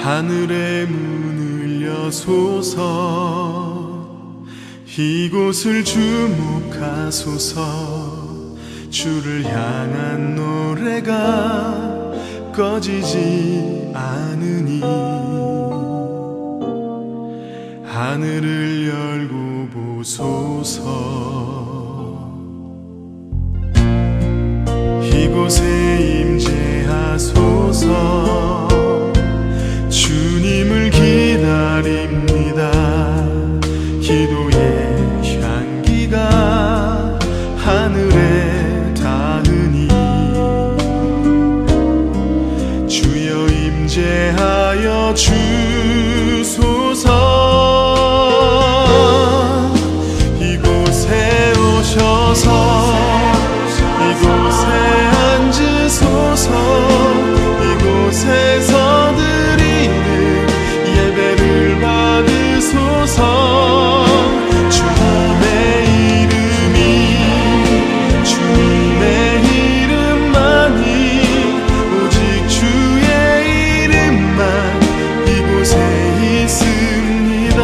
하늘의 문을 여소서 이곳을 주목하소서 주를 향한 노래가 꺼지지 않으니 하늘을 열고 보소서 이곳에 임재하소서 주님을 기다립니다 기도의 향기가 하늘에 닿으니 주여 임재하여 주소서 이곳에 오셔서 이곳에 앉으소서 이곳에서 드리는 예배를 받으소서 주님의 이름이 주님의 이름만이 오직 주의 이름만 이곳에 있습니다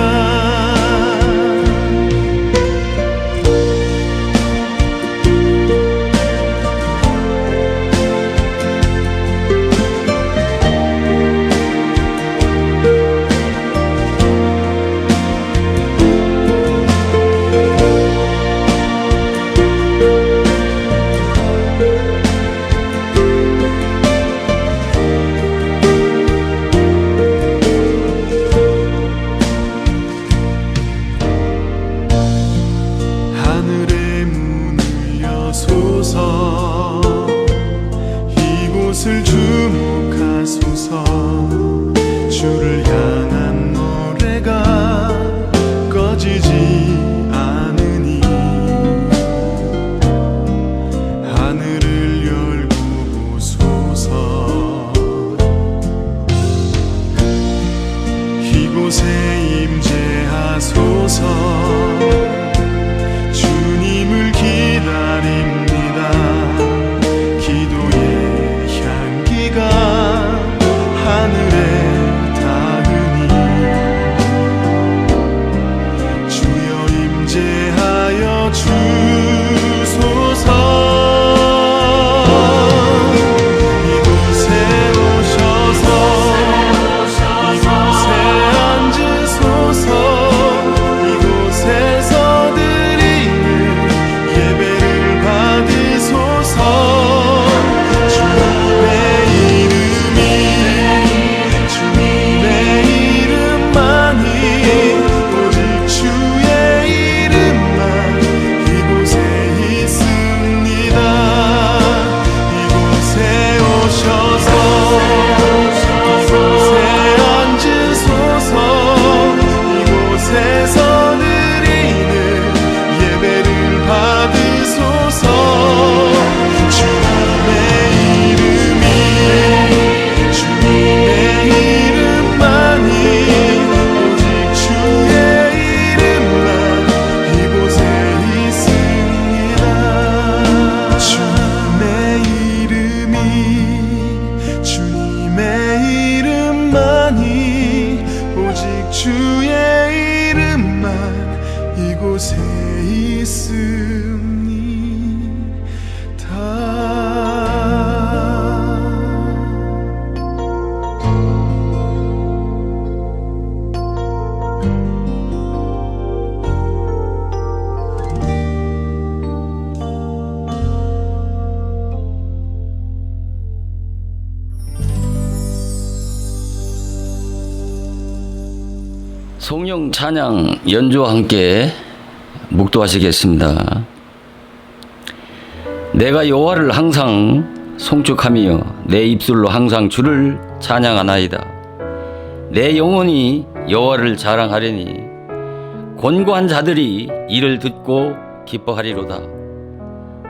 하늘의 문을 여소서 이곳을 주목하소서 주를 향한 노래가 꺼지지 않으니 하늘을 열고 보소서 이곳에 임재하소서 주님을 기다립니다 기도의 향기가 하늘에 닿으니 주여 임재하여 주소서 이곳에 오셔서 이곳에 앉으소서 이곳에서 드리는 예배를 받으소서 주님의 이름이 주님의 이름만이 오직 주의 이름만 이곳에 있습니다 이곳에 오셔서 이곳에 앉으소서 이곳에서 드리는 예배를 받으소서 주님의 이름이 주님의 이름만이 오직 주의 이름만 이곳에 있습니다 주님의 이름이 주님의 이름만이 오직 주의 이름만 이곳에 성령 찬양 연주와 함께 묵도하시겠습니다. 내가 여호와를 항상 송축하며 내 입술로 항상 주를 찬양하나이다. 내 영혼이 여호와를 자랑하려니 곤고한 자들이 이를 듣고 기뻐하리로다.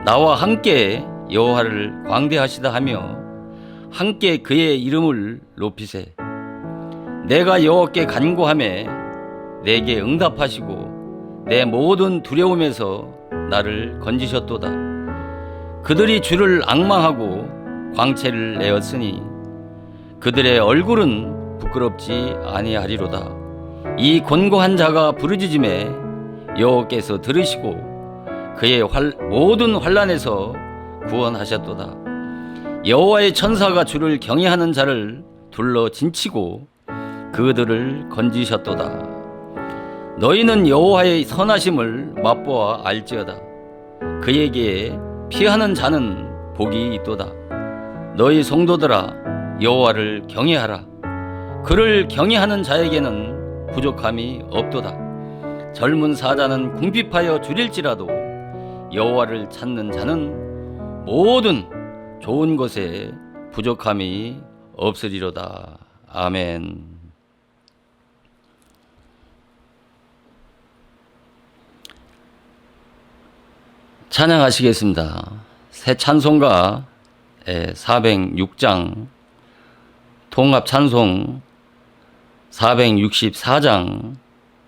나와 함께 여호와를 광대하시다 하며 함께 그의 이름을 높이세. 내가 여호와께 간구하매 내게 응답하시고 내 모든 두려움에서 나를 건지셨도다. 그들이 주를 앙망하고 광채를 내었으니 그들의 얼굴은 부끄럽지 아니하리로다. 이 곤고한 자가 부르짖음에 여호와께서 들으시고 그의 모든 환난에서 구원하셨도다. 여호와의 천사가 주를 경외하는 자를 둘러 진치고 그들을 건지셨도다. 너희는 여호와의 선하심을 맛보아 알지어다. 그에게 피하는 자는 복이 있도다. 너희 성도들아, 여호와를 경외하라. 그를 경외하는 자에게는 부족함이 없도다. 젊은 사자는 궁핍하여 줄일지라도 여호와를 찾는 자는 모든 좋은 것에 부족함이 없으리로다. 아멘. 찬양하시겠습니다. 새 찬송가 406장, 통합 찬송 464장,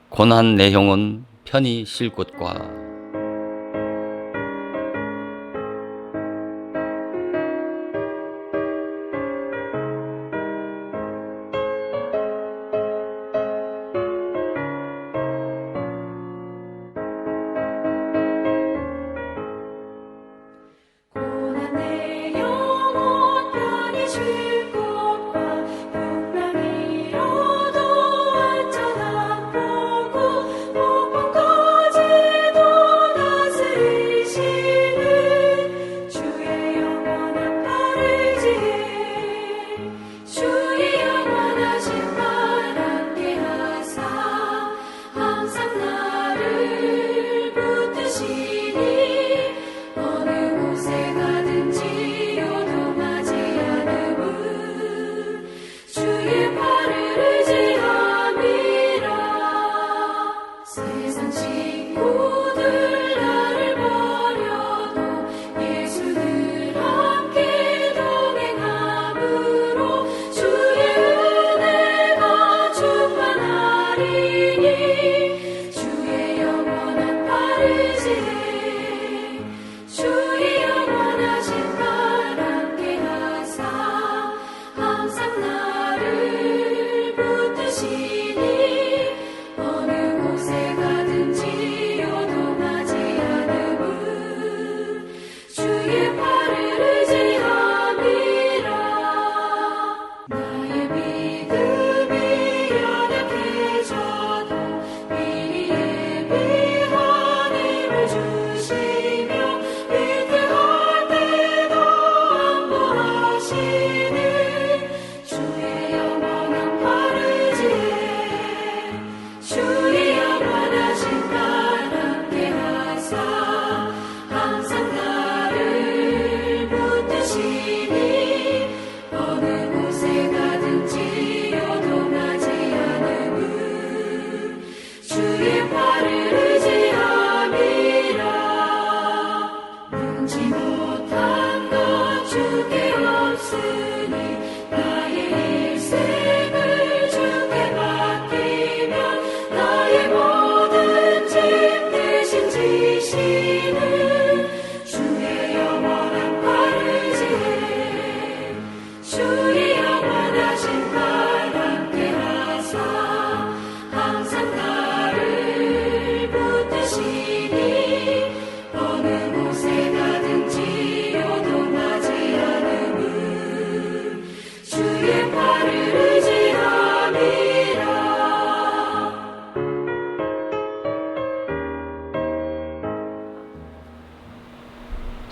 고난 내 영혼 편히 쉴 곳과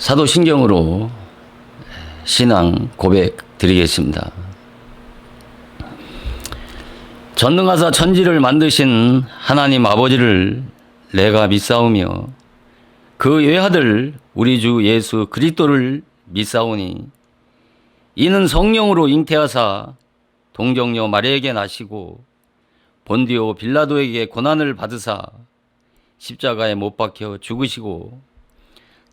사도신경으로 신앙 고백 드리겠습니다. 전능하사 천지를 만드신 하나님 아버지를 내가 믿사오며 그 외아들 우리 주 예수 그리스도를 믿사오니 이는 성령으로 잉태하사 동정녀 마리아에게 나시고 본디오 빌라도에게 고난을 받으사 십자가에 못 박혀 죽으시고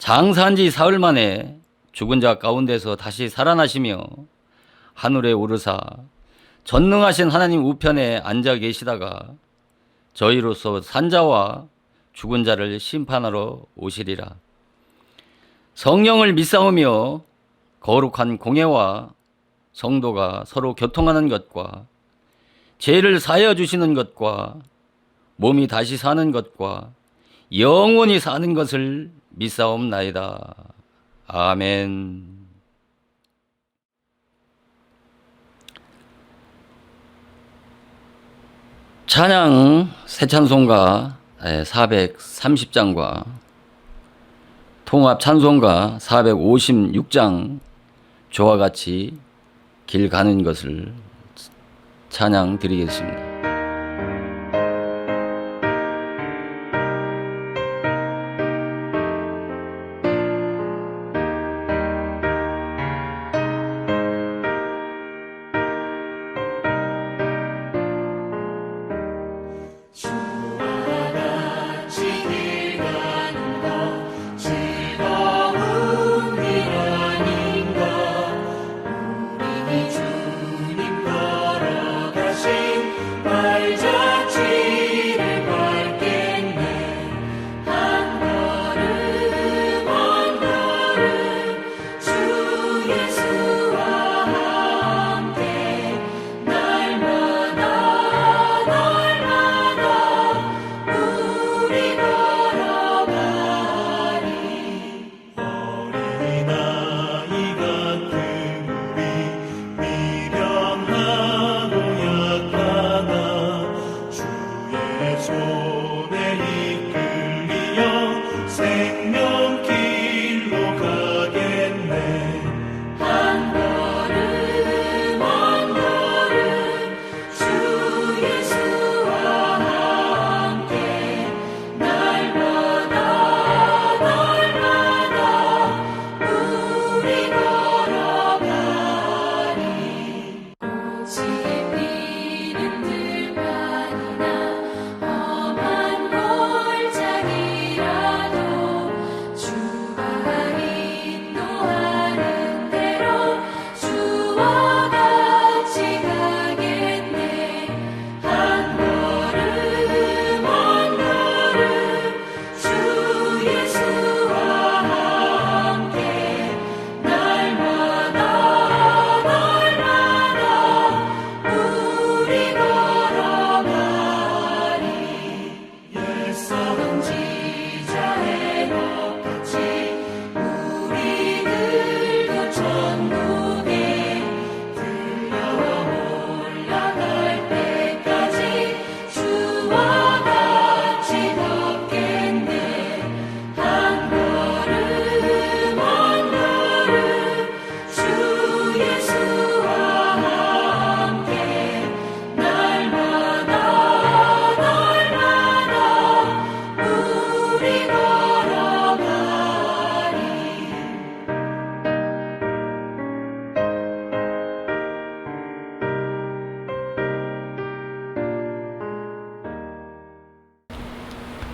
장사한 지 사흘 만에 죽은 자 가운데서 다시 살아나시며 하늘에 오르사 전능하신 하나님 우편에 앉아 계시다가 저희로서 산자와 죽은 자를 심판하러 오시리라. 성령을 믿사오며 거룩한 공예와 성도가 서로 교통하는 것과 죄를 사하여 주시는 것과 몸이 다시 사는 것과 영원히 사는 것을 믿사옵나이다. 아멘. 찬양 새 찬송가 430장과 통합 찬송가 456장 저와 같이 길 가는 것을 찬양 드리겠습니다.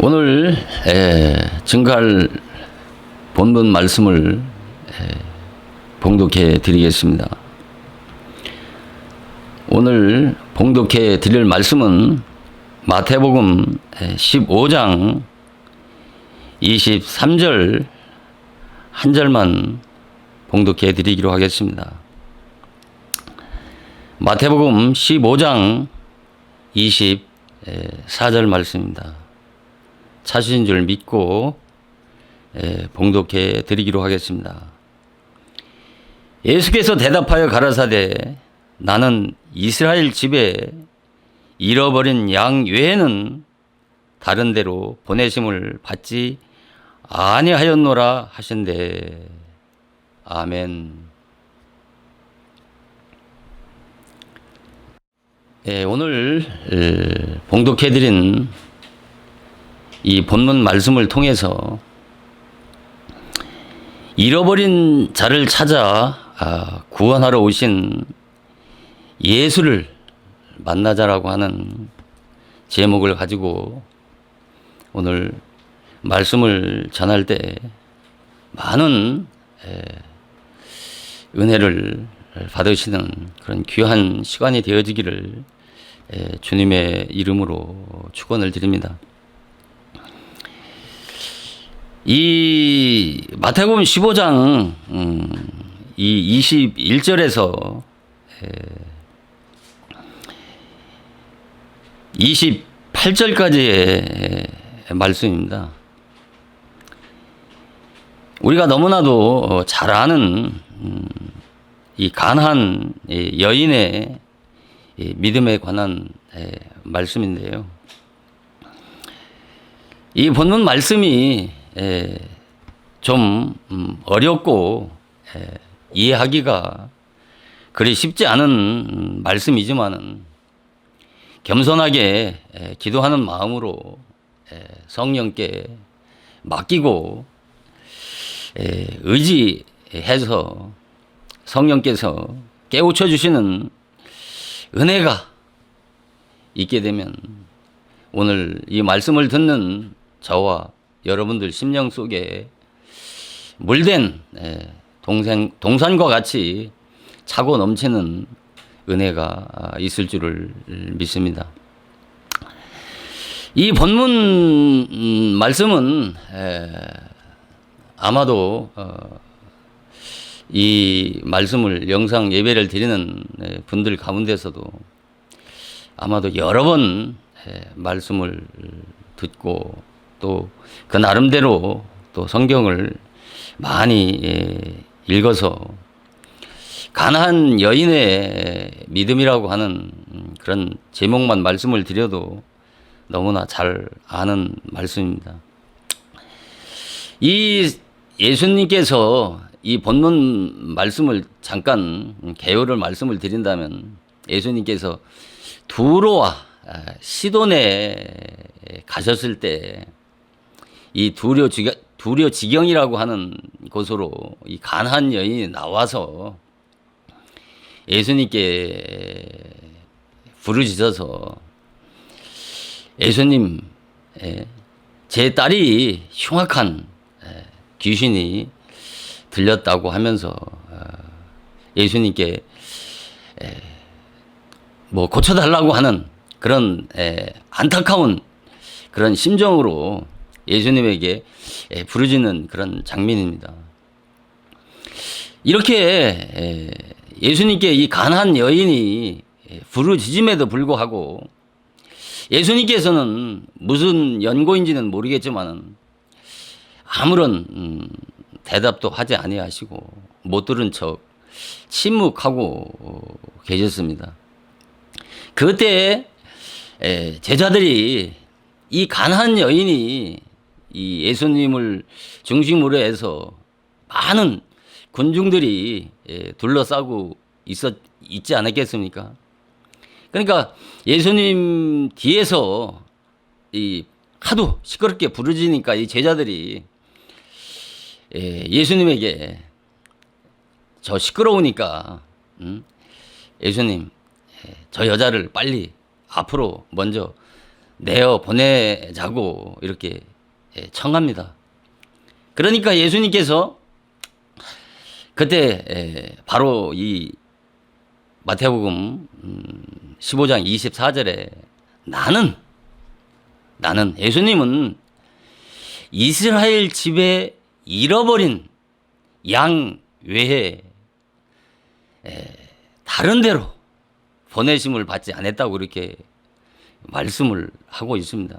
오늘 증거할 본문 말씀을 봉독해 드리겠습니다. 오늘 봉독해 드릴 말씀은 마태복음 15장 23절 한 절만 봉독해 드리기로 하겠습니다. 마태복음 15장 24절 말씀입니다. 찾으신 줄 믿고 봉독해 드리기로 하겠습니다. 예수께서 대답하여 가라사대 나는 이스라엘 집에 잃어버린 양 외에는 다른 데로 보내심을 받지 아니하였노라 하신대. 아멘. 오늘 봉독해 드린 이 본문 말씀을 통해서 잃어버린 자를 찾아 구원하러 오신 예수를 만나자라고 하는 제목을 가지고 오늘 말씀을 전할 때 많은 은혜를 받으시는 그런 귀한 시간이 되어지기를 주님의 이름으로 축원을 드립니다. 이 마태복음 15장 이 21절에서 28절까지의 말씀입니다. 우리가 너무나도 잘 아는 이 가나안 여인의 믿음에 관한 말씀인데요. 이 본문 말씀이 좀 어렵고 이해하기가 그리 쉽지 않은 말씀이지만은 겸손하게 기도하는 마음으로 성령께 맡기고 의지해서 성령께서 깨우쳐 주시는 은혜가 있게 되면 오늘 이 말씀을 듣는 저와 여러분들 심령 속에 물된 동산과 같이 차고 넘치는 은혜가 있을 줄을 믿습니다. 이 본문 말씀은 아마도 이 말씀을 영상 예배를 드리는 분들 가운데서도 아마도 여러 번 말씀을 듣고 또 그 나름대로 또 성경을 많이 읽어서 가나안 여인의 믿음이라고 하는 그런 제목만 말씀을 드려도 너무나 잘 아는 말씀입니다. 이 예수님께서 이 본문 말씀을 잠깐 개요를 말씀을 드린다면 예수님께서 두로와 시돈에 가셨을 때 이 두로 지경이라고 하는 곳으로 이 가나안 여인이 나와서 예수님께 부르짖어서 예수님, 제 딸이 흉악한 귀신이 들렸다고 하면서 예수님께 뭐 고쳐달라고 하는 그런 안타까운 그런 심정으로 예수님에게 부르짖는 그런 장면입니다. 이렇게 예수님께 이 가나안 여인이 부르짖음에도 불구하고 예수님께서는 무슨 연고인지는 모르겠지만 아무런 대답도 하지 아니하시고 못 들은 척 침묵하고 계셨습니다. 그때 제자들이 이 가나안 여인이 이 예수님을 중심으로 해서 많은 군중들이 둘러싸고 있지 않았겠습니까? 그러니까 예수님 뒤에서 이 하도 시끄럽게 부르짖으니까 이 제자들이 예수님에게 저 시끄러우니까 예수님 저 여자를 빨리 앞으로 먼저 내어 보내자고 이렇게 청합니다. 그러니까 예수님께서 그때 바로 이 마태복음 15장 24절에 나는 예수님은 이스라엘 집에 잃어버린 양 외에 다른 데로 보내심을 받지 않았다고 이렇게 말씀을 하고 있습니다.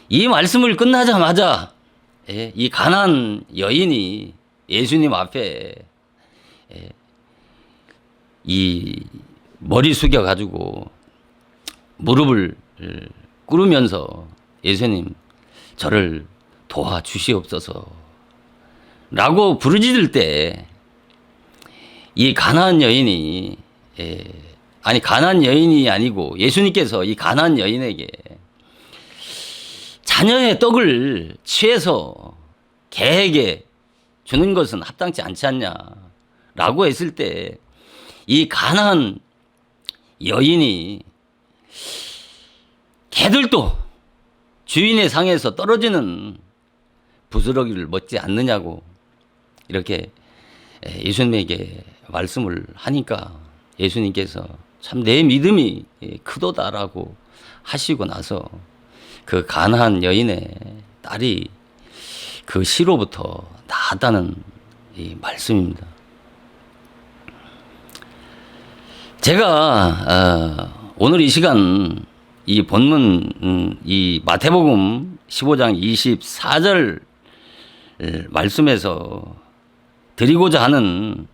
이 말씀을 끝나자마자 이 가나안 여인이 예수님 앞에 이 머리 숙여 가지고 무릎을 꿇으면서 예수님 저를 도와주시옵소서 라고 부르짖을 때 이 가나안 여인이 가나안 여인이 아니고 예수님께서 이 가나안 여인에게 자녀의 떡을 취해서 개에게 주는 것은 합당치 않지 않냐라고 했을 때 이 가나안 여인이 개들도 주인의 상에서 떨어지는 부스러기를 먹지 않느냐고 이렇게 예수님에게 말씀을 하니까 예수님께서 참 내 믿음이 크도다라고 하시고 나서 그 가나안 여인의 딸이 그 시로부터 나았다는 이 말씀입니다. 제가 오늘 이 시간 이 본문 이 마태복음 15장 24절 말씀에서 드리고자 하는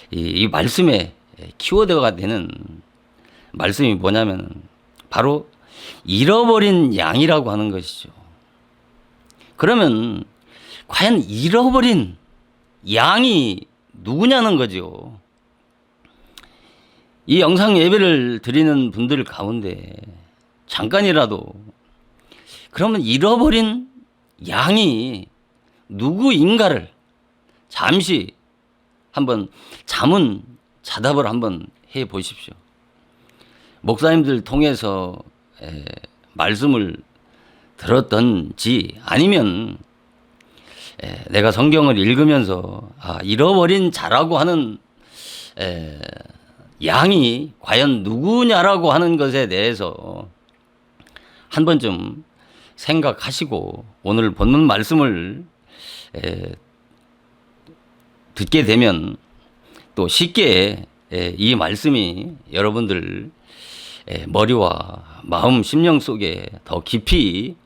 이 말씀의 키워드가 되는 말씀이 뭐냐면 바로 잃어버린 양이라고 하는 것이죠. 그러면 과연 잃어버린 양이 누구냐는 거죠. 이 영상 예배를 드리는 분들 가운데 잠깐이라도 그러면 잃어버린 양이 누구인가를 잠시 한번 자답을 한번 해 보십시오. 목사님들 통해서 말씀을 들었던지 아니면 내가 성경을 읽으면서 잃어버린 자라고 하는 양이 과연 누구냐라고 하는 것에 대해서 한 번쯤 생각하시고 오늘 본문 말씀을 듣게 되면 또 쉽게 이 말씀이 여러분들 머리와 마음 심령 속에 더 깊이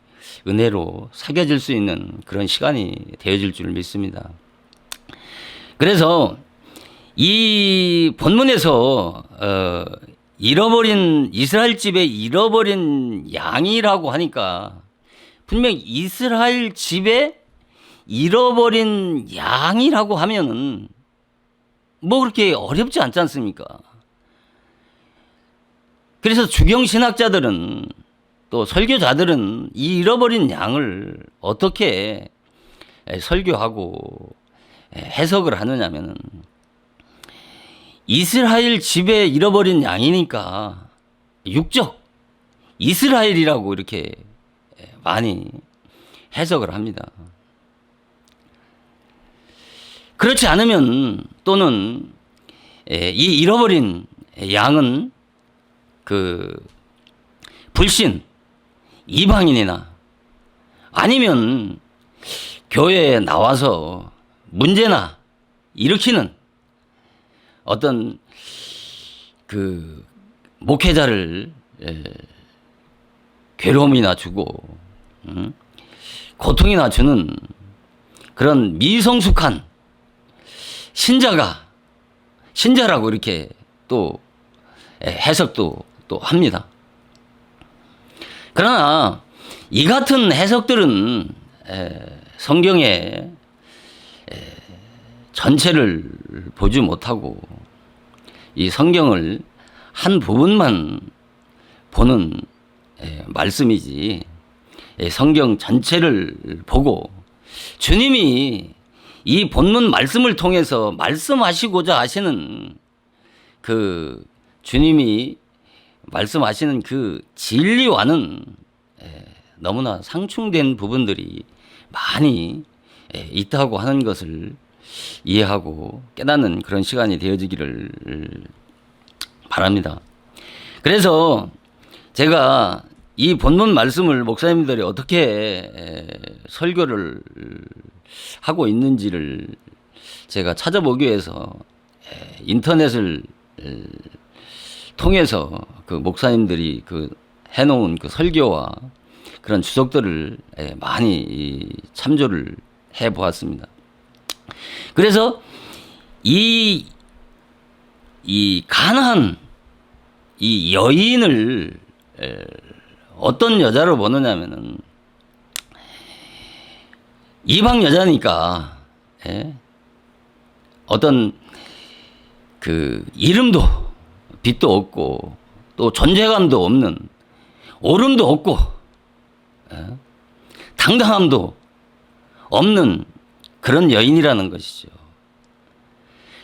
은혜로 새겨질 수 있는 그런 시간이 되어질 줄 믿습니다. 그래서 이 본문에서 잃어버린 이스라엘 집에 잃어버린 양이라고 하니까 분명 이스라엘 집에 잃어버린 양이라고 하면은 뭐 그렇게 어렵지 않지 않습니까? 그래서 주경신학자들은 또 설교자들은 이 잃어버린 양을 어떻게 설교하고 해석을 하느냐면은 이스라엘 집에 잃어버린 양이니까 육적 이스라엘이라고 이렇게 많이 해석을 합니다. 그렇지 않으면 또는 이 잃어버린 양은 그 불신 이방인이나 아니면 교회에 나와서 문제나 일으키는 어떤 그 목회자를 괴로움이나 주고 고통이나 주는 그런 미성숙한 신자라고 이렇게 또 해석도 또 합니다. 그러나 이 같은 해석들은 성경의 전체를 보지 못하고 이 성경을 한 부분만 보는 말씀이지 성경 전체를 보고 주님이 이 본문 말씀을 통해서 말씀하시고자 하시는 그 주님이 말씀하시는 그 진리와는 너무나 상충된 부분들이 많이 있다고 하는 것을 이해하고 깨닫는 그런 시간이 되어지기를 바랍니다. 그래서 제가 이 본문 말씀을 목사님들이 어떻게 설교를 하고 있는지를 제가 찾아보기 위해서 인터넷을 통해서 그 목사님들이 그 해놓은 그 설교와 그런 주석들을 많이 참조를 해 보았습니다. 그래서 이 가나안 이 여인을 어떤 여자로 보느냐면은 이방 여자니까 어떤 그 이름도 빛도 없고 또 존재감도 없는 오름도 없고 당당함도 없는 그런 여인이라는 것이죠.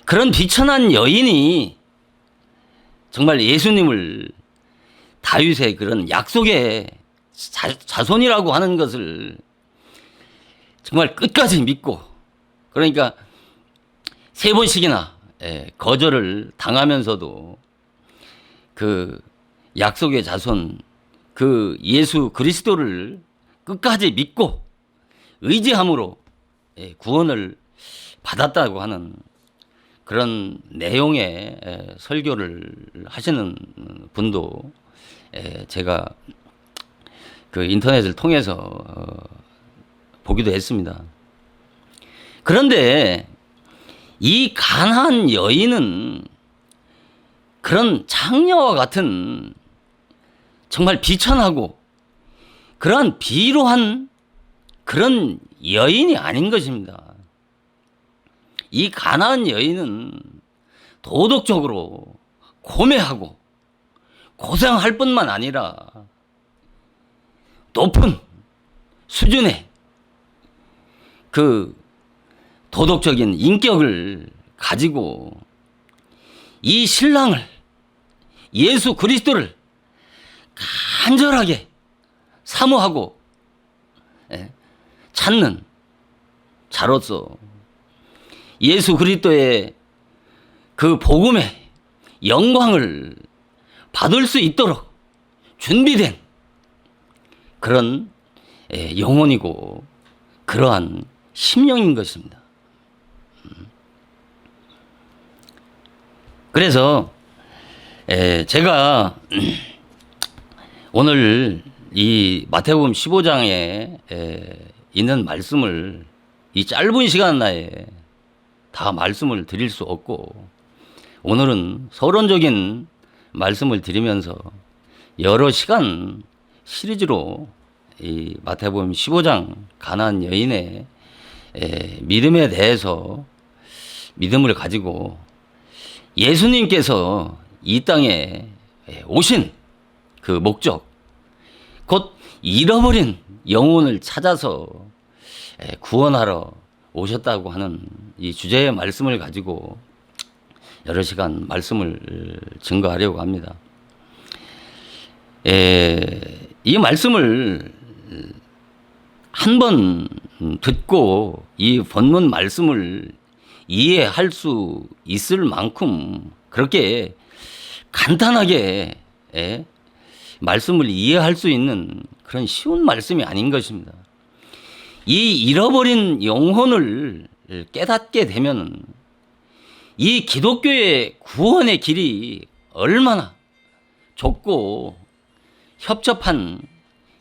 그런 비천한 여인이 정말 예수님을 다윗의 그런 약속의 자손이라고 하는 것을 정말 끝까지 믿고 그러니까 3번씩이나 거절을 당하면서도 그 약속의 자손 그 예수 그리스도를 끝까지 믿고 의지함으로 구원을 받았다고 하는 그런 내용의 설교를 하시는 분도 제가 그 인터넷을 통해서 보기도 했습니다. 그런데 이 가난한 여인은 그런 창녀와 같은 정말 비천하고 그러한 비루한 그런 여인이 아닌 것입니다. 이 가난한 여인은 도덕적으로 고매하고 고생할 뿐만 아니라 높은 수준의 그 도덕적인 인격을 가지고 이 신랑을 예수 그리스도를 간절하게 사모하고 찾는 자로서 예수 그리스도의 그 복음의 영광을 받을 수 있도록 준비된 그런 영혼이고 그러한 심령인 것입니다. 그래서 제가 오늘 이 마태복음 15장에 있는 말씀을 이 짧은 시간 내에 다 말씀을 드릴 수 없고 오늘은 서론적인 말씀을 드리면서 여러 시간 시리즈로 이 마태복음 15장 가난한 여인의 믿음에 대해서 믿음을 가지고 예수님께서 이 땅에 오신 그 목적, 곧 잃어버린 영혼을 찾아서 구원하러 오셨다고 하는 이 주제의 말씀을 가지고 여러 시간 말씀을 증거하려고 합니다. 이 말씀을 한 번 듣고 이 본문 말씀을 이해할 수 있을 만큼 그렇게 간단하게 말씀을 이해할 수 있는 그런 쉬운 말씀이 아닌 것입니다. 이 잃어버린 영혼을 깨닫게 되면 이 기독교의 구원의 길이 얼마나 좁고 협접한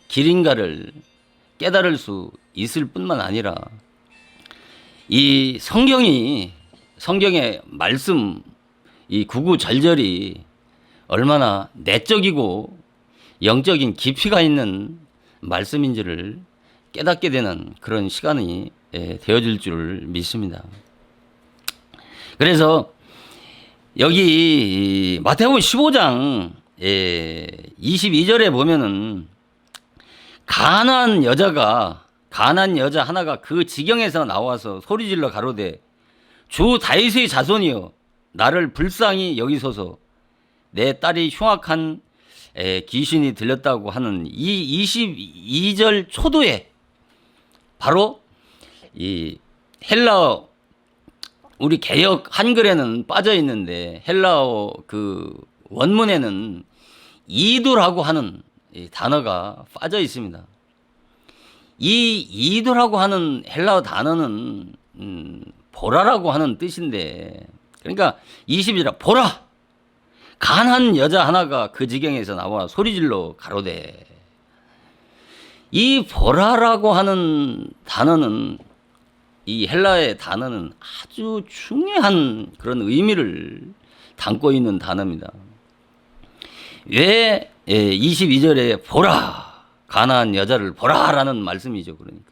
길인가를 깨달을 수 있을 뿐만 아니라 이 성경의 말씀, 이 구구절절이 얼마나 내적이고 영적인 깊이가 있는 말씀인지를 깨닫게 되는 그런 시간이 되어질 줄 믿습니다. 그래서 여기 마태복음 15장 22절에 보면은 가난한 여자 하나가 그 지경에서 나와서 소리질러 가로되 주 다윗의 자손이여 나를 불쌍히 여기소서 내 딸이 흉악한 귀신이 들렸다고 하는 이 22절 초도에 바로 이 헬라어 우리 개역 한글에는 빠져 있는데 헬라어 그 원문에는 이두라고 하는 이 단어가 빠져 있습니다. 이 이두라고 하는 헬라어 단어는 보라라고 하는 뜻인데 그러니까 22절 보라 가난한 여자 하나가 그 지경에서 나와 소리질러 가로되 이 보라라고 하는 단어는 이 헬라의 단어는 아주 중요한 그런 의미를 담고 있는 단어입니다. 왜 22절에 보라 가난한 여자를 보라라는 말씀이죠. 그러니까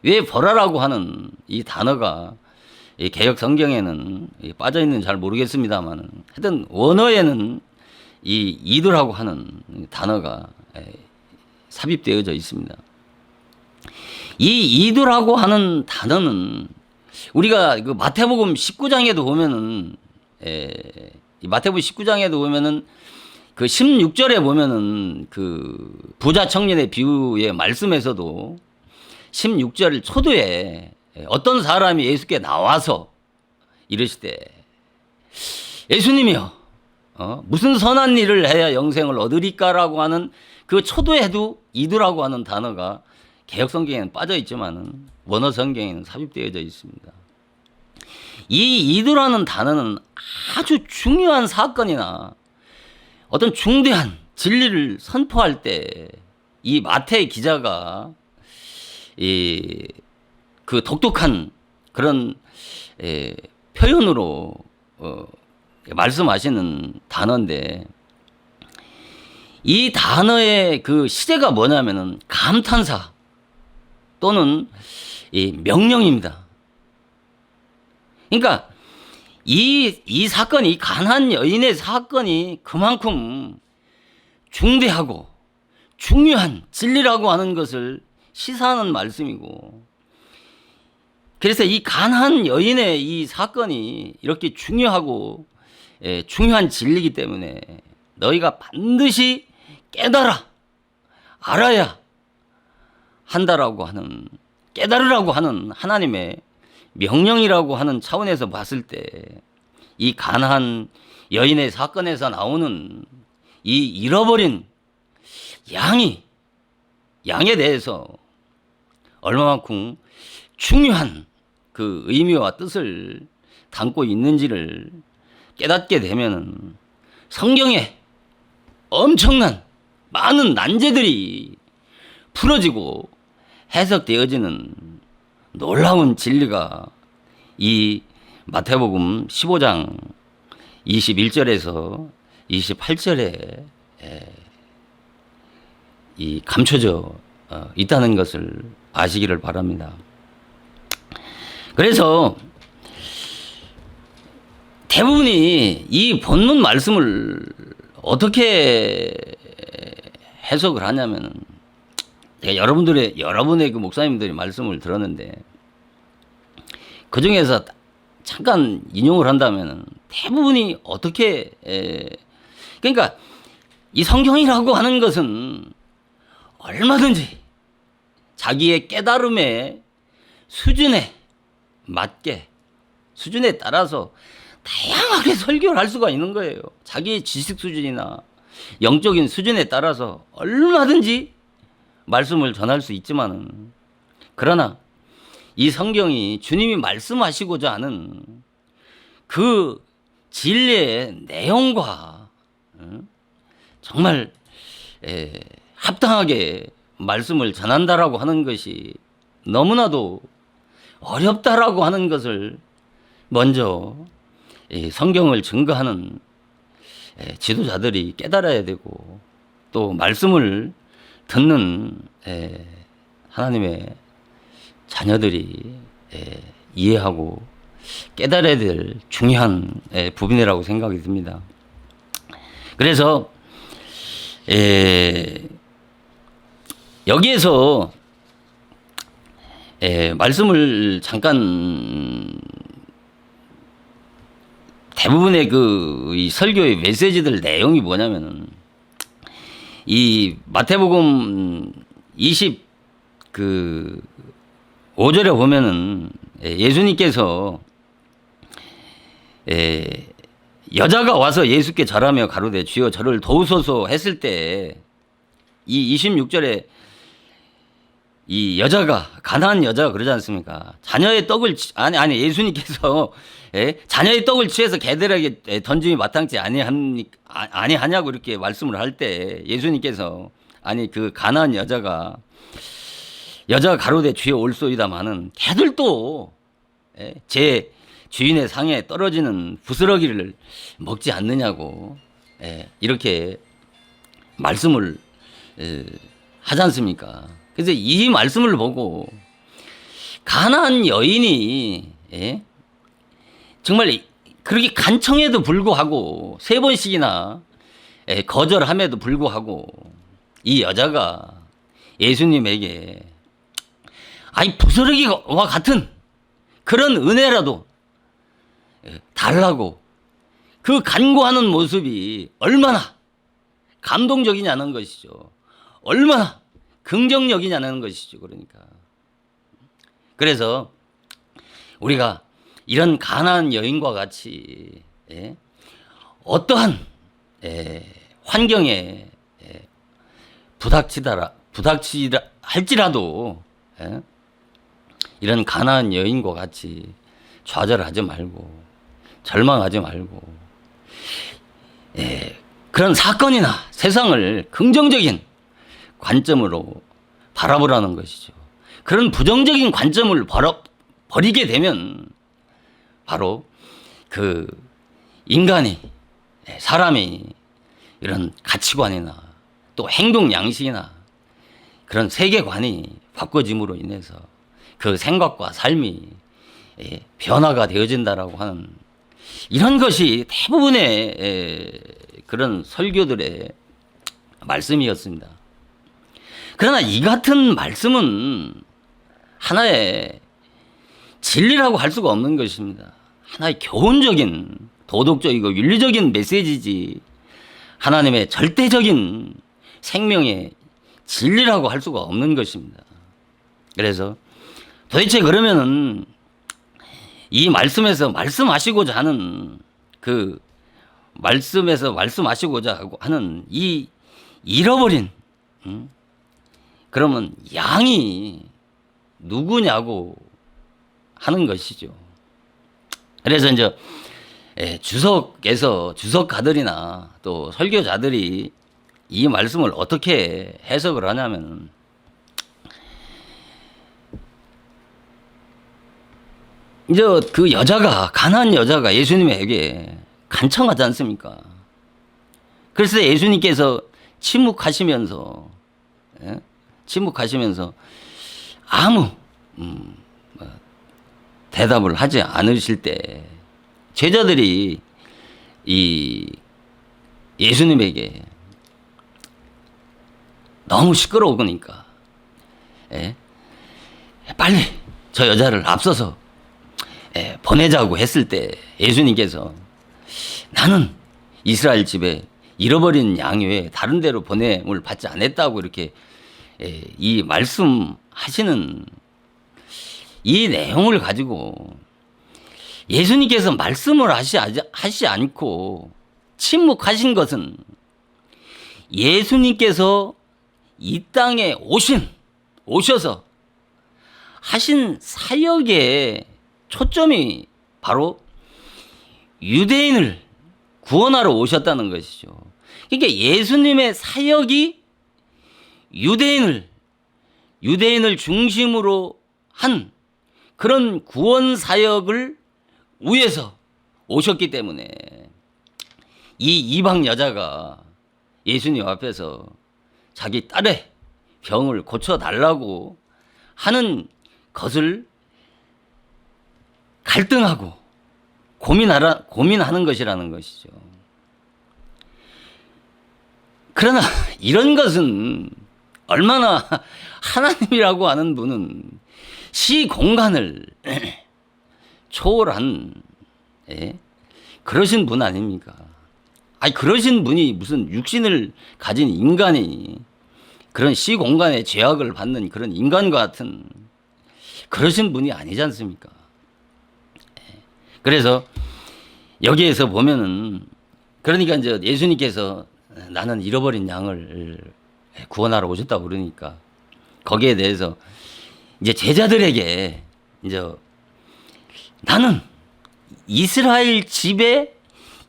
왜 보라라고 하는 이 단어가 이 개역 성경에는 빠져 있는지 잘 모르겠습니다만 하여튼 원어에는 이 이두라고 하는 단어가 삽입되어져 있습니다. 이 이두라고 하는 단어는 우리가 그 마태복음 19장에도 보면은 이 마태복음 19장에도 보면은 그 16절에 보면은 그 부자 청년의 비유의 말씀에서도 16절 초도에 어떤 사람이 예수께 나와서 이르시되 예수님이여 무슨 선한 일을 해야 영생을 얻으리까라고 하는 그 초도에도 이두라고 하는 단어가 개역 성경에는 빠져 있지만은 원어 성경에는 삽입되어져 있습니다. 이 이도라는 단어는 아주 중요한 사건이나 어떤 중대한 진리를 선포할 때 이 마태 기자가 그 독특한 그런 표현으로 말씀하시는 단어인데, 이 단어의 그 시제가 뭐냐면은 감탄사 또는 이 명령입니다. 그러니까 이 사건이, 가나안 여인의 사건이 그만큼 중대하고 중요한 진리라고 하는 것을 시사하는 말씀이고, 그래서 이 가나안 여인의 이 사건이 이렇게 중요하고 중요한 진리이기 때문에 너희가 반드시 깨달아 알아야 한다라고 하는, 깨달으라고 하는 하나님의 명령이라고 하는 차원에서 봤을 때, 이 가나안 여인의 사건에서 나오는 이 잃어버린 양에 대해서 얼마만큼 중요한 그 의미와 뜻을 담고 있는지를 깨닫게 되면은 성경에 엄청난 많은 난제들이 풀어지고 해석되어지는 놀라운 진리가 이 마태복음 15장 21절에서 28절에 이 감춰져 있다는 것을 아시기를 바랍니다. 그래서 대부분이 이 본문 말씀을 어떻게 해석을 하냐면, 제가 여러분의 그 목사님들이 말씀을 들었는데, 그 중에서 잠깐 인용을 한다면 대부분이 어떻게, 그러니까 이 성경이라고 하는 것은 얼마든지 자기의 깨달음의 수준에 맞게, 수준에 따라서 다양하게 설교를 할 수가 있는 거예요. 자기의 지식 수준이나 영적인 수준에 따라서 얼마든지 말씀을 전할 수 있지만은, 그러나 이 성경이 주님이 말씀하시고자 하는 그 진리의 내용과 정말 합당하게 말씀을 전한다라고 하는 것이 너무나도 어렵다라고 하는 것을 먼저 성경을 증거하는 지도자들이 깨달아야 되고, 또 말씀을 듣는 하나님의 자녀들이 이해하고 깨달아야 될 중요한 부분이라고 생각이 듭니다. 그래서 여기에서 말씀을 잠깐, 대부분의 이 설교의 메시지들 내용이 뭐냐면은, 이 마태복음 25절에 보면은 예수님께서 여자가 와서 예수께 절하며 가로되 주여 저를 도우소서 했을 때, 이 26절에 이 여자가, 가나안 여자가 그러지 않습니까? 자녀의 떡을 예수님께서 자녀의 떡을 취해서 개들에게 던짐이 마땅치 아니하냐고 이렇게 말씀을 할 때, 예수님께서 그 가나안 여자가 가로되 주여 올소이다마는 개들도 제 주인의 상에 떨어지는 부스러기를 먹지 않느냐고 이렇게 말씀을 하지 않습니까? 그래서 이 말씀을 보고 가나안 여인이 정말 그렇게 간청해도 불구하고 3번씩이나 거절함에도 불구하고 이 여자가 예수님에게 부스러기와 같은 그런 은혜라도 달라고 그 간구하는 모습이 얼마나 감동적이냐는 것이죠. 얼마나 긍정적이냐는 것이죠. 그래서 우리가 이런 가나안 여인과 같이 어떠한 환경에 부닥치다 할지라도 이런 가나안 여인과 같이 좌절하지 말고 절망하지 말고 그런 사건이나 세상을 긍정적인 관점으로 바라보라는 것이죠. 그런 부정적인 관점을 버리게 되면 바로 그 인간이 사람이 이런 가치관이나 또 행동 양식이나 그런 세계관이 바꿔짐으로 인해서 그 생각과 삶이 변화가 되어진다라고 하는 이런 것이 대부분의 그런 설교들의 말씀이었습니다. 그러나 이 같은 말씀은 하나의 진리라고 할 수가 없는 것입니다. 하나의 교훈적인 도덕적이고 윤리적인 메시지지 하나님의 절대적인 생명의 진리라고 할 수가 없는 것입니다. 그래서 도대체 그러면은 이 말씀에서 말씀하시고자 하는 그 말씀에서 말씀하시고자 하는 이 잃어버린 그러면 양이 누구냐고 하는 것이죠. 그래서 이제 주석가들이나 또 설교자들이 이 말씀을 어떻게 해석을 하냐면 이제 그 가난한 여자가 예수님에게 간청하지 않습니까? 그래서 예수님께서 침묵하시면서 아무 대답을 하지 않으실 때 제자들이 이 예수님에게 너무 시끄러우니까 빨리 저 여자를 앞서서 보내자고 했을 때 예수님께서 나는 이스라엘 집에 잃어버린 양 외에 다른 데로 보냄을 받지 않았다고 이렇게 이 말씀하시는 이 내용을 가지고 예수님께서 말씀을 하시 않고 침묵하신 것은 예수님께서 이 땅에 오셔서 하신 사역의 초점이 바로 유대인을 구원하러 오셨다는 것이죠. 그러니까 예수님의 사역이 유대인을 중심으로 한 그런 구원 사역을 위해서 오셨기 때문에 이 이방 여자가 예수님 앞에서 자기 딸의 병을 고쳐달라고 하는 것을 갈등하고 고민하는 것이라는 것이죠. 그러나 이런 것은 얼마나 하나님이라고 하는 분은 시공간을 초월한 그러신 분 아닙니까? 아니 그러신 분이 무슨 육신을 가진 인간이 그런 시공간의 죄악을 받는 그런 인간과 같은 그러신 분이 아니지 않습니까? 그래서 여기에서 보면은 그러니까 이제 예수님께서 나는 잃어버린 양을 구원하러 오셨다고 그러니까 거기에 대해서 이제 제자들에게 이제 나는 이스라엘 집에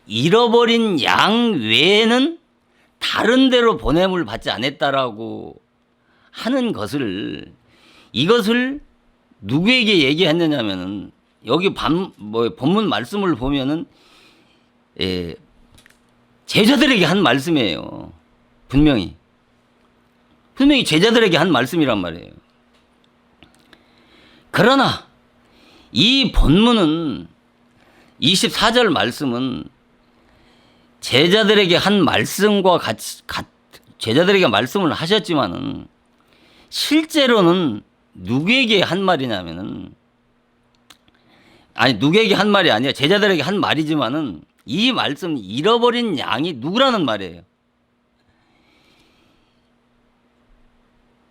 잃어버린 양 외에는 다른 데로 보냄을 받지 않았다라고 하는 것을 이것을 누구에게 얘기했느냐면은 여기 본문 말씀을 보면은 제자들에게 한 말씀이에요. 분명히 제자들에게 한 말씀이란 말이에요. 그러나 이 본문은 24절 말씀은 제자들에게 한 말씀과 제자들에게 말씀을 하셨지만은 실제로는 누구에게 한 말이냐면은 누구에게 한 말이 아니라 제자들에게 한 말이지만은 이 말씀 잃어버린 양이 누구라는 말이에요.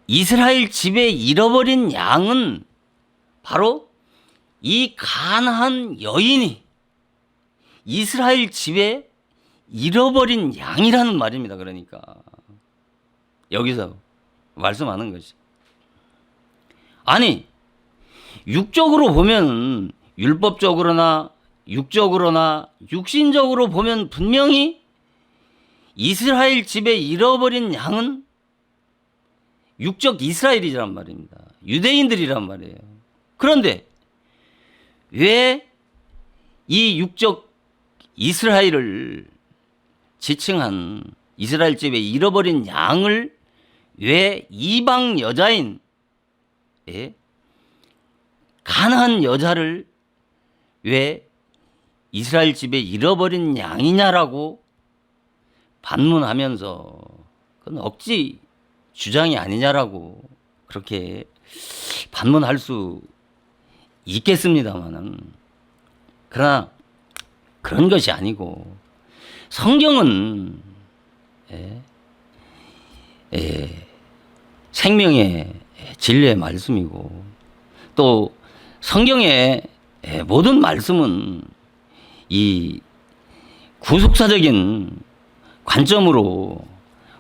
이스라엘 집에 잃어버린 양은 바로 이 가나안 여인이 이스라엘 집에 잃어버린 양이라는 말입니다. 그러니까 여기서 말씀하는 것이 육적으로 보면 율법적으로나 육적으로나 육신적으로 보면 분명히 이스라엘 집에 잃어버린 양은 육적 이스라엘이란 말입니다. 유대인들이란 말이에요. 그런데 왜 이 육적 이스라엘을 지칭한 이스라엘 집에 잃어버린 양을 왜 이방 여자인 가난한 여자를 왜 이스라엘 집에 잃어버린 양이냐라고 반문하면서 그건 억지 주장이 아니냐라고 그렇게 반문할 수 있겠습니다만은, 그러나 그런 것이 아니고 성경은 생명의 진리의 말씀이고, 또 성경의 모든 말씀은 이 구속사적인 관점으로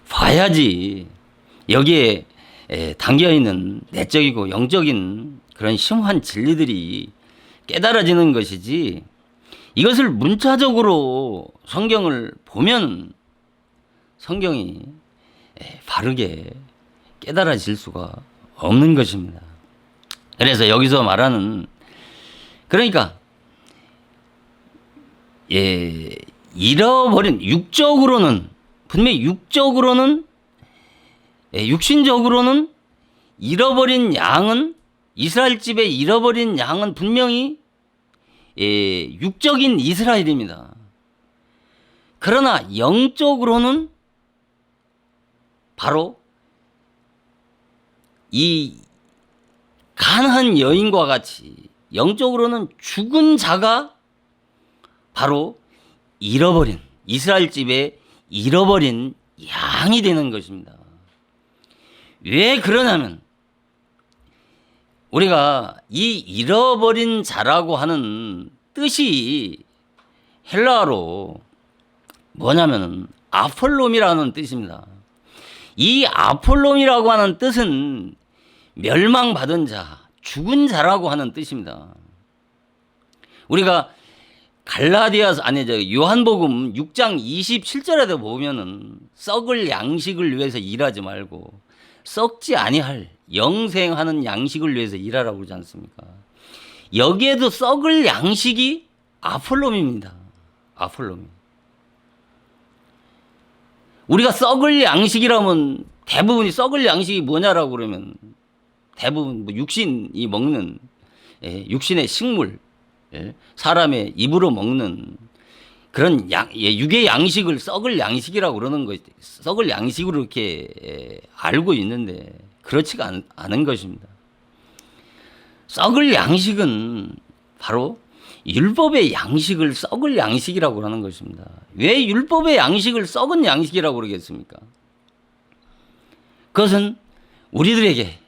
봐야지 여기에 담겨 있는 내적이고 영적인 그런 심오한 진리들이 깨달아지는 것이지, 이것을 문자적으로 성경을 보면 성경이 바르게 깨달아질 수가 없는 것입니다. 그래서 여기서 말하는, 그러니까 잃어버린 육적으로는 분명히 육신적으로는 잃어버린 양은, 이스라엘 집에 잃어버린 양은 분명히 육적인 이스라엘입니다. 그러나 영적으로는 바로 이 가난한 여인과 같이 영적으로는 죽은 자가 바로 잃어버린, 이스라엘 집에 잃어버린 양이 되는 것입니다. 왜 그러냐면 우리가 이 잃어버린 자라고 하는 뜻이 헬라어로 뭐냐면 아폴롬이라는 뜻입니다. 이 아폴롬이라고 하는 뜻은 멸망받은 자, 죽은 자라고 하는 뜻입니다. 우리가 요한복음 6장 27절에도 보면은 썩을 양식을 위해서 일하지 말고 썩지 아니할 영생하는 양식을 위해서 일하라고 그러지 않습니까? 여기에도 썩을 양식이 아폴롬입니다. 아폴롬. 우리가 썩을 양식이라면 대부분이 썩을 양식이 뭐냐라고 그러면 대부분 뭐 육신이 먹는 육신의 식물, 사람의 입으로 먹는 그런 육의 양식을 썩을 양식이라고 그러는 것, 썩을 양식으로 이렇게 알고 있는데 그렇지가 않은 것입니다. 썩을 양식은 바로 율법의 양식을 썩을 양식이라고 하는 것입니다. 왜 율법의 양식을 썩은 양식이라고 그러겠습니까? 그것은 우리들에게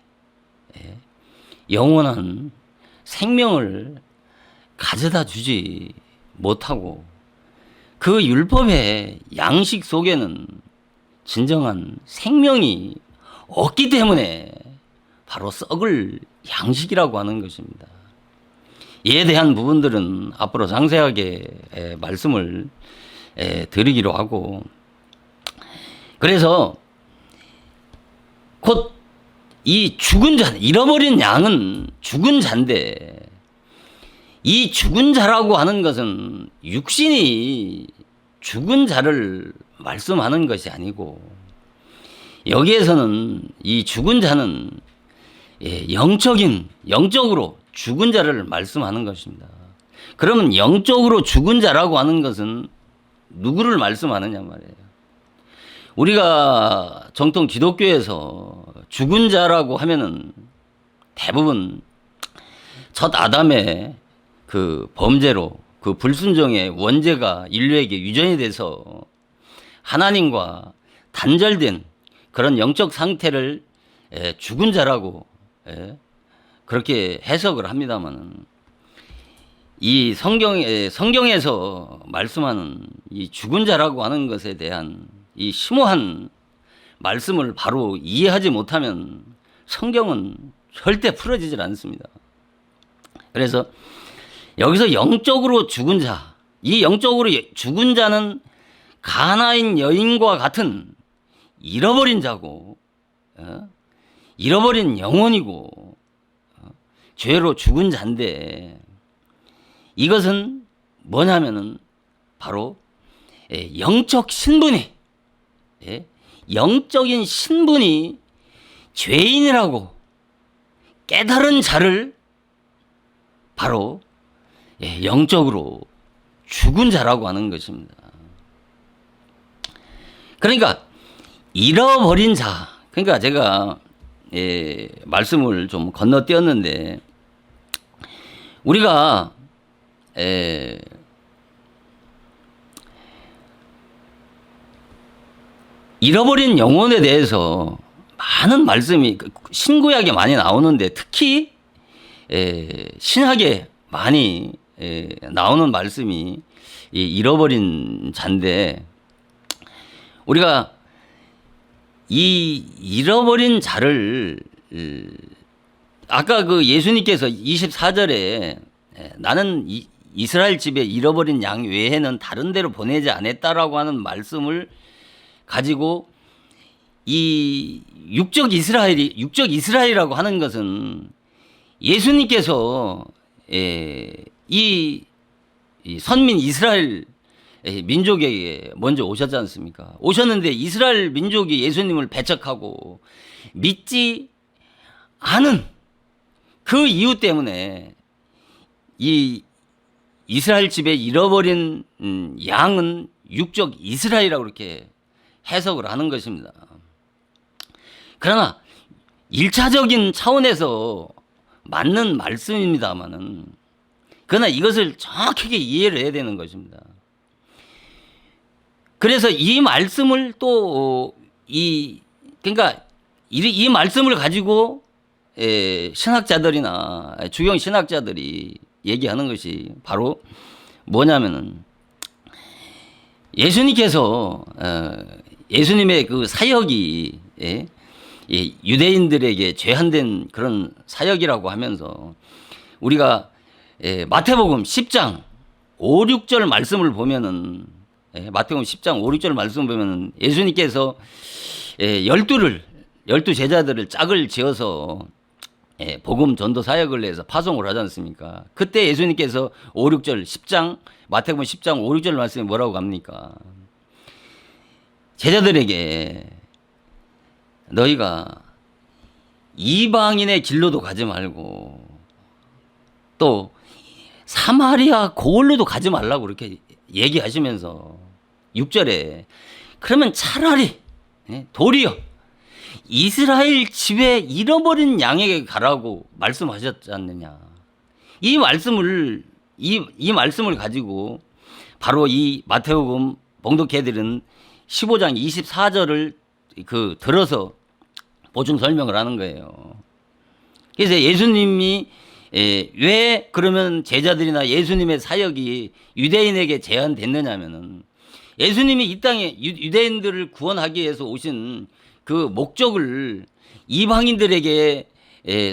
영원한 생명을 가져다 주지 못하고, 그 율법의 양식 속에는 진정한 생명이 없기 때문에 바로 썩을 양식이라고 하는 것입니다. 이에 대한 부분들은 앞으로 상세하게 말씀을 드리기로 하고, 그래서 곧 이 죽은 자, 잃어버린 양은 죽은 자인데, 이 죽은 자라고 하는 것은 육신이 죽은 자를 말씀하는 것이 아니고, 여기에서는 이 죽은 자는 영적으로 죽은 자를 말씀하는 것입니다. 그러면 영적으로 죽은 자라고 하는 것은 누구를 말씀하느냐 말이에요. 우리가 정통 기독교에서 죽은 자라고 하면은 대부분 첫 아담의 그 범죄로, 그 불순종의 원죄가 인류에게 유전이 돼서 하나님과 단절된 그런 영적 상태를 죽은 자라고 그렇게 해석을 합니다만은, 이 성경에서 말씀하는 이 죽은 자라고 하는 것에 대한 이 심오한 말씀을 바로 이해하지 못하면 성경은 절대 풀어지질 않습니다. 그래서 여기서 영적으로 죽은 자, 이 영적으로 죽은 자는 가나인 여인과 같은 잃어버린 자고, 잃어버린 영혼이고, 죄로 죽은 자인데, 이것은 뭐냐면은 바로 영적 신분이, 영적인 신분이 죄인이라고 깨달은 자를 바로 영적으로 죽은 자라고 하는 것입니다. 그러니까 잃어버린 자, 그러니까 제가 말씀을 좀 건너뛰었는데, 우리가 잃어버린 영혼에 대해서 많은 말씀이 신구약에 많이 나오는데, 특히 신약에 많이 나오는 말씀이 이 잃어버린 자인데, 우리가 이 잃어버린 자를 아까 그 예수님께서 24절에 나는 이스라엘 집에 잃어버린 양 외에는 다른 데로 보내지 않았다라고 하는 말씀을 가지고, 이 육적 이스라엘이라고 하는 것은 예수님께서 이 선민 이스라엘 민족에게 먼저 오셨지 않습니까? 오셨는데 이스라엘 민족이 예수님을 배척하고 믿지 않은 그 이유 때문에 이 이스라엘 집에 잃어버린 양은 육적 이스라엘이라고 그렇게 해석을 하는 것입니다. 그러나 1차적인 차원에서 맞는 말씀입니다만은, 그러나 이것을 정확하게 이해를 해야 되는 것입니다. 그래서 이 말씀을 또 그러니까 이 말씀을 가지고 신학자들이나 주경 신학자들이 얘기하는 것이 바로 뭐냐면은, 예수님께서 예수님의 그 사역이 유대인들에게 제한된 그런 사역이라고 하면서, 우리가 마태복음 10장 5, 6절 말씀을 보면은, 마태복음 10장 5, 6절 말씀을 보면은 예수님께서 12 제자들을 짝을 지어서 복음 전도 사역을 해서 파송을 하지 않습니까? 그때 예수님께서 5, 6절 10장 마태복음 10장 5, 6절 말씀에 뭐라고 합니까? 제자들에게 너희가 이방인의 길로도 가지 말고 또 사마리아 고을로도 가지 말라고 그렇게 얘기하시면서 6절에 그러면 차라리 도리어 이스라엘 집에 잃어버린 양에게 가라고 말씀하셨지 않느냐. 이 말씀을 가지고 바로 이 마태복음 봉독회들은 15장 24절을 들어서 보충 설명을 하는 거예요. 그래서 예수님이 왜 그러면 제자들이나 예수님의 사역이 유대인에게 제한됐느냐면은, 예수님이 이 땅에 유대인들을 구원하기 위해서 오신 그 목적을 이방인들에게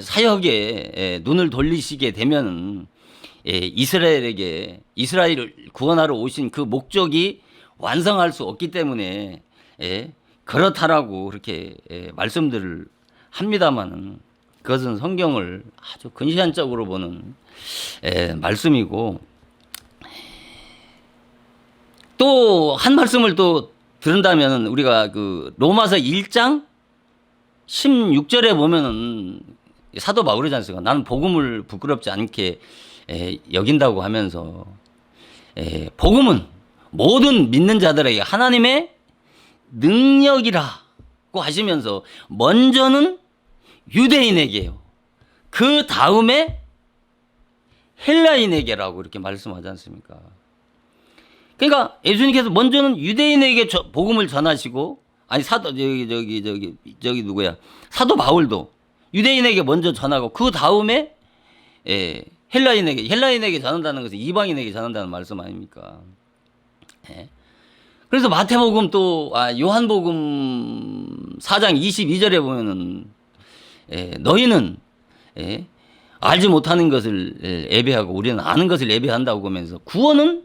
사역에 눈을 돌리시게 되면은 이스라엘을 구원하러 오신 그 목적이 완성할 수 없기 때문에 그렇다라고 그렇게 말씀들을 합니다만은, 그것은 성경을 아주 근시안적으로 보는 말씀이고, 또 한 말씀을 또 들은다면 우리가 그 로마서 1장 16절에 보면은 사도 바울이지 않습니까? 나는 복음을 부끄럽지 않게 여긴다고 하면서, 복음은 모든 믿는 자들에게 하나님의 능력이라고 하시면서 먼저는 유대인에게요, 그 다음에 헬라인에게라고 이렇게 말씀하지 않습니까? 그러니까 예수님께서 먼저는 유대인에게 복음을 전하시고, 아니 사도 누구야, 사도 바울도 유대인에게 먼저 전하고 그 다음에 헬라인에게 전한다는 것은 이방인에게 전한다는 말씀 아닙니까? 그래서 마태복음 또 요한복음 4장 22절에 보면은 너희는 알지 못하는 것을 예배하고 우리는 아는 것을 예배한다고 하면서 구원은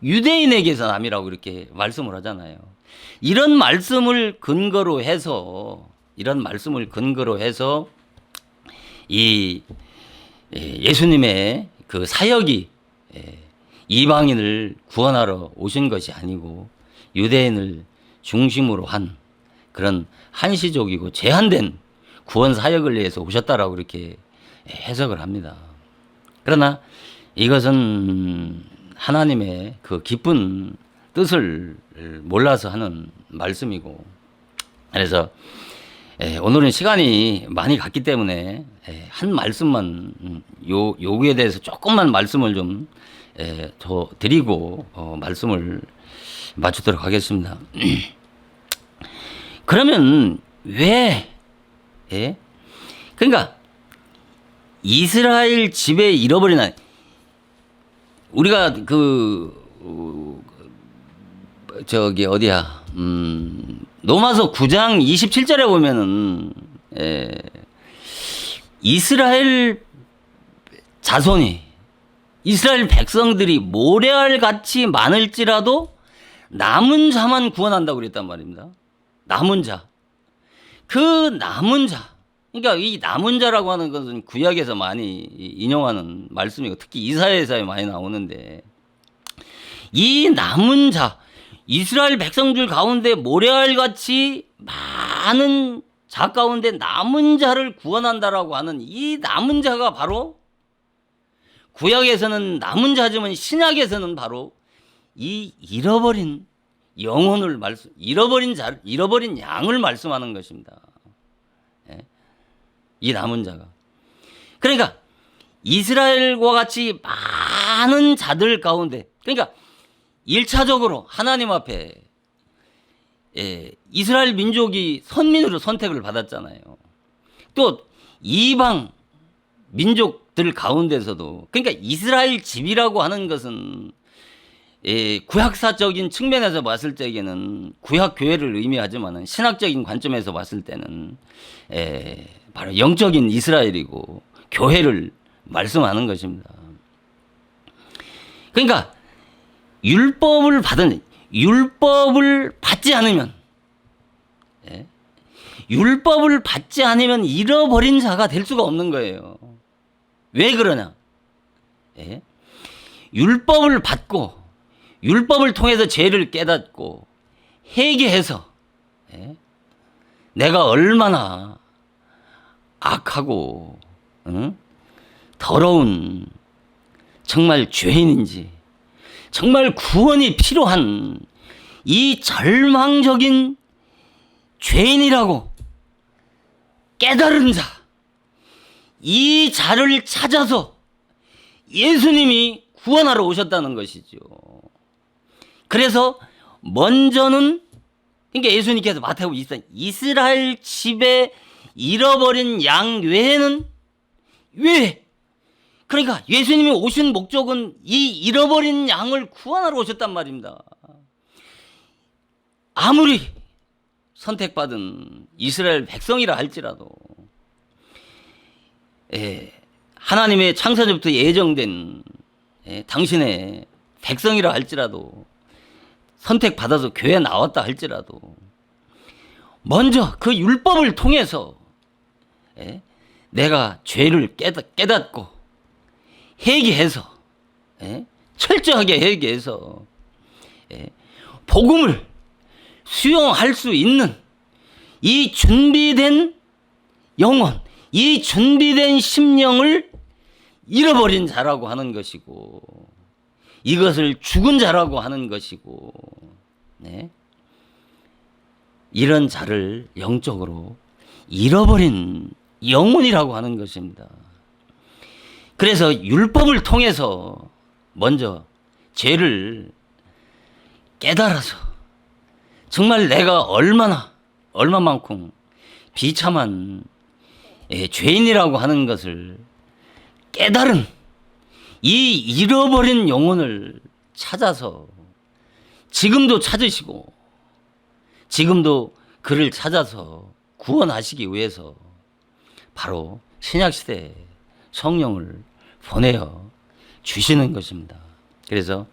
유대인에게서 남이라고 이렇게 말씀을 하잖아요. 이런 말씀을 근거로 해서 이 예수님의 그 사역이 이방인을 구원하러 오신 것이 아니고 유대인을 중심으로 한 그런 한시적이고 제한된 구원 사역을 위해서 오셨다라고 이렇게 해석을 합니다. 그러나 이것은 하나님의 그 깊은 뜻을 몰라서 하는 말씀이고, 그래서 오늘은 시간이 많이 갔기 때문에 한 말씀만 요구에 대해서 조금만 말씀을 좀 더 드리고 말씀을 마치도록 하겠습니다. 그러면 왜 그러니까 이스라엘 집에 잃어버린 우리가 저기 어디야 로마서 9장 27절에 보면은 이스라엘 자손이 이스라엘 백성들이 모래알같이 많을지라도 남은 자만 구원한다고 그랬단 말입니다. 남은 자. 그 남은 자. 그러니까 이 남은 자라고 하는 것은 구약에서 많이 인용하는 말씀이고 특히 이사야에서 많이 나오는데, 이 남은 자, 이스라엘 백성들 가운데 모래알같이 많은 자 가운데 남은 자를 구원한다라고 하는 이 남은 자가 바로 구약에서는 남은 자지만 신약에서는 바로 이 잃어버린 영혼을 잃어버린 양을 말씀하는 것입니다. 이 남은 자가. 그러니까 이스라엘과 같이 많은 자들 가운데, 그러니까 1차적으로 하나님 앞에 이스라엘 민족이 선민으로 선택을 받았잖아요. 또 이방 민족들 가운데서도, 그러니까 이스라엘 집이라고 하는 것은 구약사적인 측면에서 봤을 때에는 구약 교회를 의미하지만 신학적인 관점에서 봤을 때는 바로 영적인 이스라엘이고 교회를 말씀하는 것입니다. 그러니까 율법을 받지 않으면 잃어버린 자가 될 수가 없는 거예요. 왜 그러냐? 율법을 받고 율법을 통해서 죄를 깨닫고 회개해서 내가 얼마나 악하고 더러운 정말 죄인인지, 정말 구원이 필요한 이 절망적인 죄인이라고 깨달은 자, 이 자를 찾아서 예수님이 구원하러 오셨다는 것이죠. 그래서 먼저는, 그러니까 예수님께서 마태복음 24장 이스라엘 집에 잃어버린 양 외에는 왜? 그러니까 예수님이 오신 목적은 이 잃어버린 양을 구원하러 오셨단 말입니다. 아무리 선택받은 이스라엘 백성이라 할지라도 하나님의 창세전부터 예정된 당신의 백성이라 할지라도, 선택받아서 교회에 나왔다 할지라도 먼저 그 율법을 통해서 내가 죄를 깨닫고 회개해서 철저하게 회개해서 복음을 수용할 수 있는 이 준비된 영혼, 이 준비된 심령을 잃어버린 자라고 하는 것이고, 이것을 죽은 자라고 하는 것이고, 이런 자를 영적으로 잃어버린 영혼이라고 하는 것입니다. 그래서 율법을 통해서 먼저 죄를 깨달아서 정말 내가 얼마만큼 비참한 죄인이라고 하는 것을 깨달은 이 잃어버린 영혼을 찾아서 지금도 찾으시고 지금도 그를 찾아서 구원하시기 위해서 바로 신약시대에 성령을 보내어 주시는 것입니다. 그래서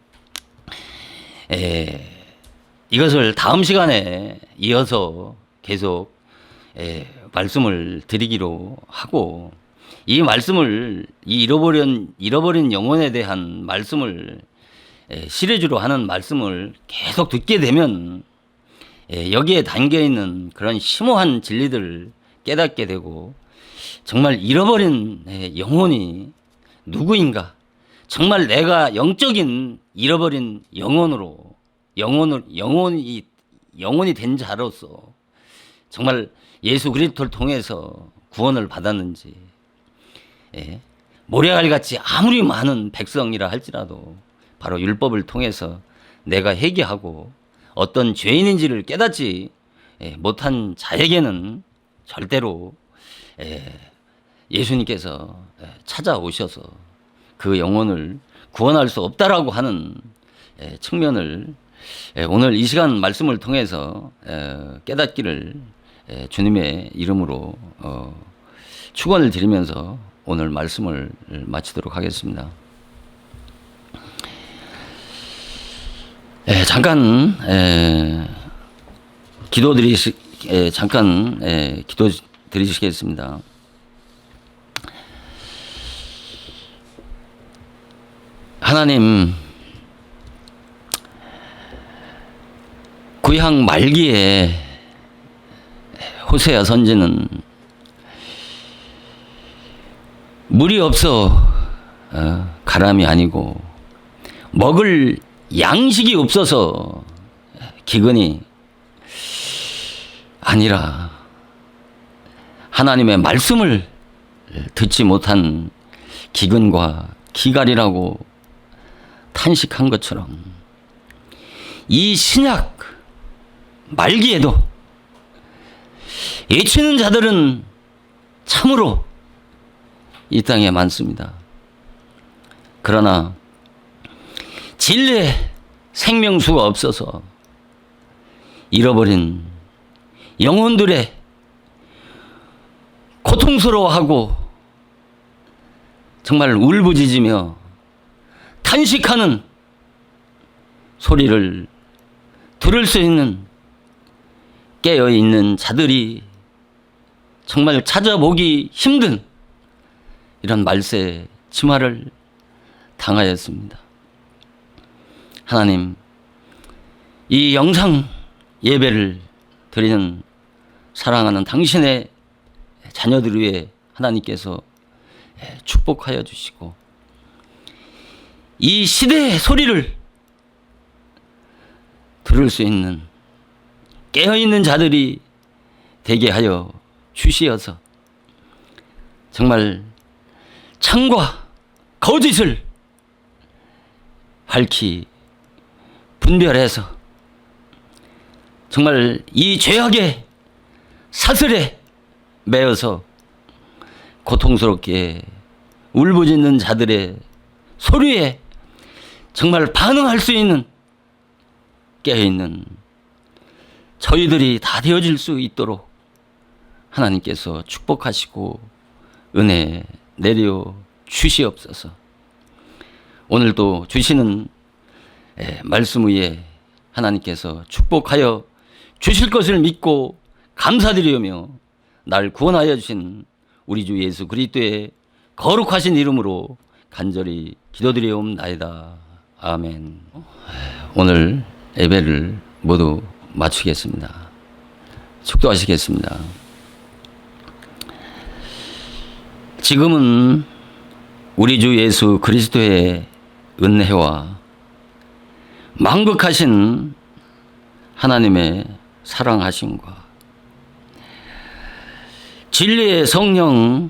이것을 다음 시간에 이어서 계속 말씀을 드리기로 하고, 이 말씀을 이 잃어버린 영혼에 대한 말씀을 시리즈로 하는 말씀을 계속 듣게 되면 여기에 담겨 있는 그런 심오한 진리들을 깨닫게 되고, 정말 잃어버린 영혼이 누구인가, 정말 내가 영적인 잃어버린 영혼이 된 자로서 정말 예수 그리스도를 통해서 구원을 받았는지, 모래알같이 아무리 많은 백성이라 할지라도 바로 율법을 통해서 내가 회개하고 어떤 죄인인지를 깨닫지 못한 자에게는 절대로 예수님께서 찾아오셔서 그 영혼을 구원할 수 없다라고 하는 측면을 오늘 이 시간 말씀을 통해서 깨닫기를 주님의 이름으로 축원을 드리면서 오늘 말씀을 마치도록 하겠습니다. 잠깐 기도 드리시겠습니다. 하나님, 구약 말기에 호세아 선지는 물이 없어 가람이 아니고 먹을 양식이 없어서 기근이 아니라 하나님의 말씀을 듣지 못한 기근과 기갈이라고 탄식한 것처럼 이 신약 말기에도 외치는 자들은 참으로 이 땅에 많습니다. 그러나 진리의 생명수가 없어서 잃어버린 영혼들의 고통스러워하고 정말 울부짖으며 탄식하는 소리를 들을 수 있는 깨어있는 자들이 정말 찾아보기 힘든 이런 말세 치마를 당하였습니다. 하나님, 이 영상 예배를 드리는 사랑하는 당신의 자녀들 위해 하나님께서 축복하여 주시고, 이 시대의 소리를 들을 수 있는 깨어있는 자들이 되게 하여 주시어서 정말 참과 거짓을 밝히 분별해서 정말 이 죄악의 사슬에 매여서 고통스럽게 울부짖는 자들의 소리에 정말 반응할 수 있는 깨어있는 저희들이 다 되어질 수 있도록 하나님께서 축복하시고 은혜 내려 주시옵소서. 오늘도 주시는 말씀 위에 하나님께서 축복하여 주실 것을 믿고 감사드리며 날 구원하여 주신 우리 주 예수 그리스도의 거룩하신 이름으로 간절히 기도드리옵나이다. 아멘. 오늘 예배를 모두 마치겠습니다. 축도하시겠습니다. 지금은 우리 주 예수 그리스도의 은혜와 만극하신 하나님의 사랑하심과 진리의 성령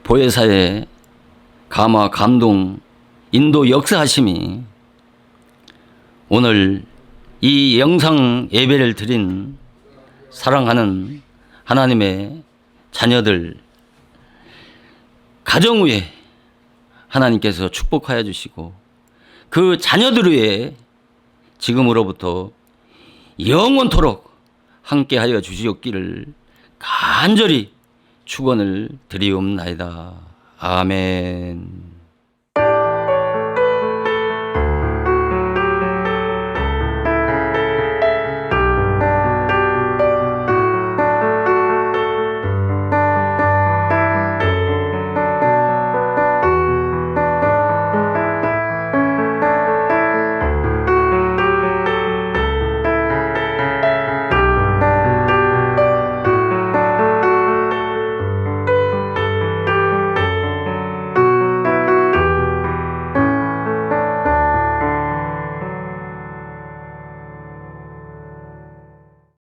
보혜사의 감화 감동 인도 역사하심이 오늘 이 영상 예배를 드린 사랑하는 하나님의 자녀들 가정 위에 하나님께서 축복하여 주시고 그 자녀들 위에 지금으로부터 영원토록 함께하여 주시옵기를 간절히 축원을 드리옵나이다. 아멘.